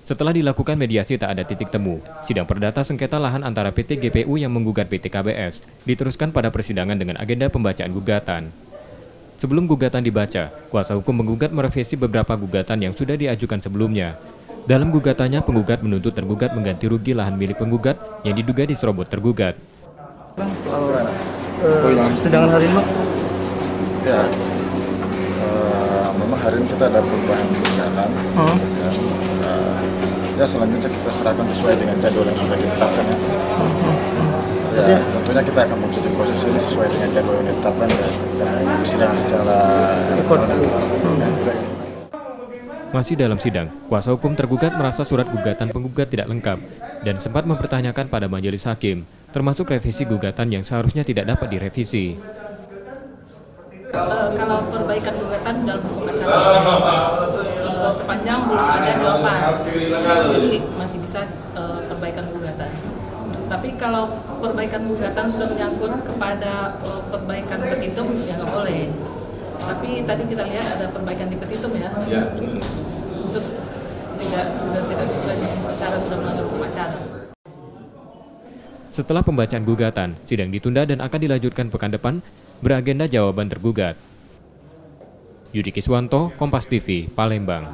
Setelah dilakukan mediasi tak ada titik temu, sidang perdata sengketa lahan antara PT GPU yang menggugat PT KBS diteruskan pada persidangan dengan agenda pembacaan gugatan. Sebelum gugatan dibaca, kuasa hukum menggugat merevisi beberapa gugatan yang sudah diajukan sebelumnya. Dalam gugatannya, penggugat menuntut tergugat mengganti rugi lahan milik penggugat yang diduga diserobot tergugat. Persidangan hari ini, Ya, memang hari ini kita ada perubahan gugatan. Ya, selanjutnya kita serahkan sesuai dengan jadwal yang sudah ditetapkan. Ya, tentunya kita akan mengikuti proses ini sesuai dengan jadwal yang ditetapkan dan persidangan secara Masih dalam sidang, kuasa hukum tergugat merasa surat gugatan penggugat tidak lengkap dan sempat mempertanyakan pada majelis hakim, termasuk revisi gugatan yang seharusnya tidak dapat direvisi. Kalau perbaikan gugatan dalam hukum acara sepanjang belum ada jawaban, jadi masih bisa perbaikan gugatan. Tapi kalau perbaikan gugatan sudah menyangkut kepada perbaikan petitum, ya nggak boleh. Tapi tadi kita lihat ada perbaikan di petitum ya. Terus sudah tidak sesuai dengan hukum acara, sudah melanggar hukum acara. Setelah pembacaan gugatan, sidang ditunda dan akan dilanjutkan pekan depan beragenda jawaban tergugat. Yudi Kiswanto, Kompas TV, Palembang.